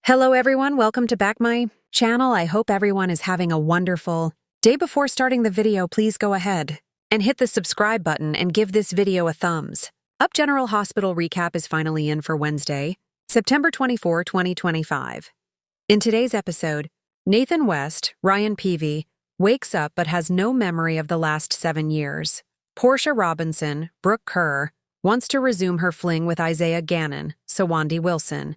Hello everyone, welcome to back my channel. I hope everyone is having a wonderful day. Before starting the video, please go ahead and hit the subscribe button and give this video a thumbs up. General Hospital recap is finally in for Wednesday, September 24, 2025. In today's episode, Nathan West, Ryan Peavy, wakes up but has no memory of the last 7 years. Portia Robinson, Brooke Kerr, wants to resume her fling with Isaiah Gannon, Sawandi Wilson.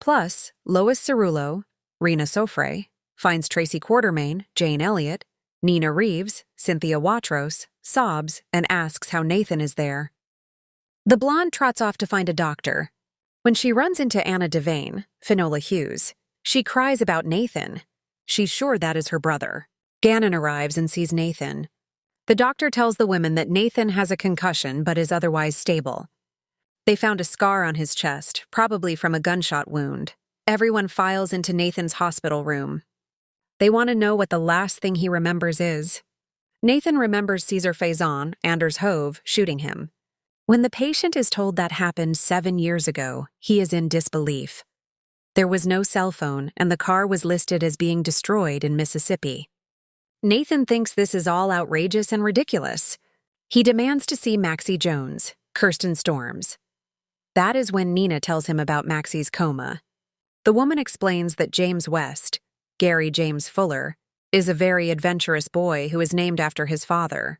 Plus, Lois Cerullo, Rena Sofre, finds Tracy Quartermain, Jane Elliott, Nina Reeves, Cynthia Watros, sobs, and asks how Nathan is there. The blonde trots off to find a doctor. When she runs into Anna Devane, Finola Hughes, she cries about Nathan. She's sure that is her brother. Gannon arrives and sees Nathan. The doctor tells the women that Nathan has a concussion but is otherwise stable. They found a scar on his chest, probably from a gunshot wound. Everyone files into Nathan's hospital room. They want to know what the last thing he remembers is. Nathan remembers Cesar Faison, Anders Hove, shooting him. When the patient is told that happened 7 years ago, he is in disbelief. There was no cell phone, and the car was listed as being destroyed in Mississippi. Nathan thinks this is all outrageous and ridiculous. He demands to see Maxie Jones, Kirsten Storms. That is when Nina tells him about Maxie's coma. The woman explains that James West, Gary James Fuller, is a very adventurous boy who is named after his father.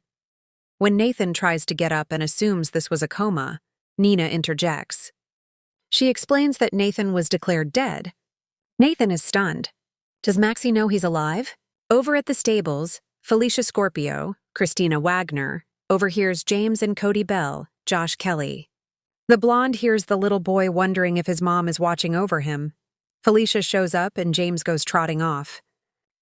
When Nathan tries to get up and assumes this was a coma, Nina interjects. She explains that Nathan was declared dead. Nathan is stunned. Does Maxie know he's alive? Over at the stables, Felicia Scorpio, Christina Wagner, overhears James and Cody Bell, Josh Kelly. The blonde hears the little boy wondering if his mom is watching over him. Felicia shows up and James goes trotting off.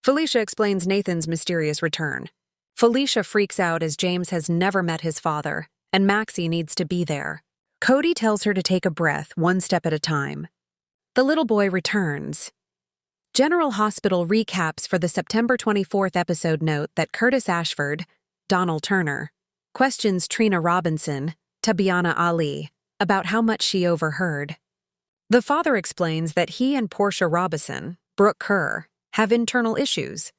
Felicia explains Nathan's mysterious return. Felicia freaks out as James has never met his father, and Maxie needs to be there. Cody tells her to take a breath, one step at a time. The little boy returns. General Hospital recaps for the September 24th episode note that Curtis Ashford, Donald Turner, questions Trina Robinson, Tabiana Ali, about how much she overheard. The father explains that he and Portia Robinson, Brooke Kerr, have internal issues,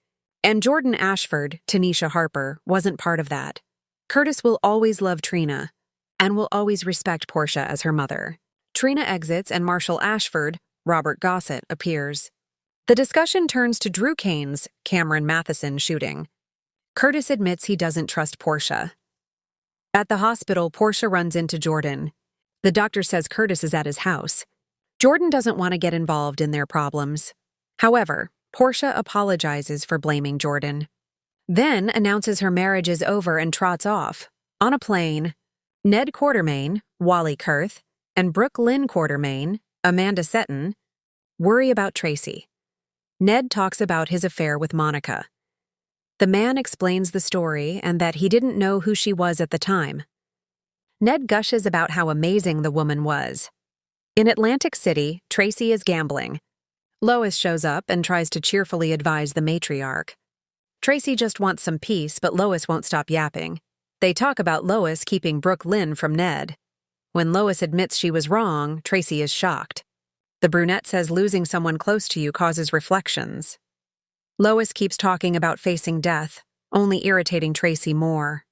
and Jordan Ashford, Tanisha Harper, wasn't part of that. Curtis will always love Trina, and will always respect Portia as her mother. Trina exits and Marshall Ashford, Robert Gossett, appears. The discussion turns to Drew Kane's Cameron Matheson shooting. Curtis admits he doesn't trust Portia. At the hospital, Portia runs into Jordan. The doctor says Curtis is at his house. Jordan doesn't want to get involved in their problems. However, Portia apologizes for blaming Jordan. Then announces her marriage is over and trots off. On a plane, Ned Quartermain, Wally Kurth, and Brooke Lynn Quartermain, Amanda Seton, worry about Tracy. Ned talks about his affair with Monica. The man explains the story and that he didn't know who she was at the time. Ned gushes about how amazing the woman was. In Atlantic City, Tracy is gambling. Lois shows up and tries to cheerfully advise the matriarch. Tracy just wants some peace, but Lois won't stop yapping. They talk about Lois keeping Brooke Lynn from Ned. When Lois admits she was wrong, Tracy is shocked. The brunette says losing someone close to you causes reflections. Lois keeps talking about facing death, only irritating Tracy more.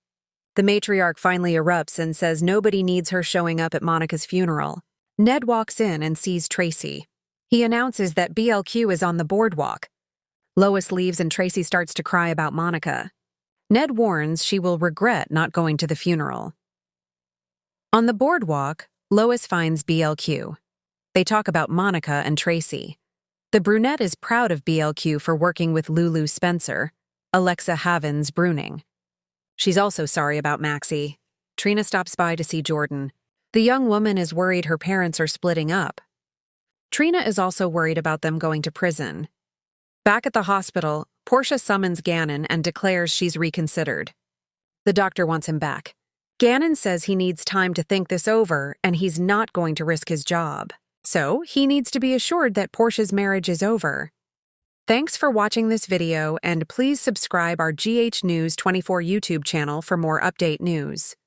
The matriarch finally erupts and says nobody needs her showing up at Monica's funeral. Ned walks in and sees Tracy. He announces that BLQ is on the boardwalk. Lois leaves and Tracy starts to cry about Monica. Ned warns she will regret not going to the funeral. On the boardwalk, Lois finds BLQ. They talk about Monica and Tracy. The brunette is proud of BLQ for working with Lulu Spencer, Alexa Havens Bruning. She's also sorry about Maxie. Trina stops by to see Jordan. The young woman is worried her parents are splitting up. Trina is also worried about them going to prison. Back at the hospital, Portia summons Gannon and declares she's reconsidered. The doctor wants him back. Gannon says he needs time to think this over and he's not going to risk his job. So, he needs to be assured that Portia's marriage is over. Thanks for watching this video and please subscribe our GH News 24 YouTube channel for more update news.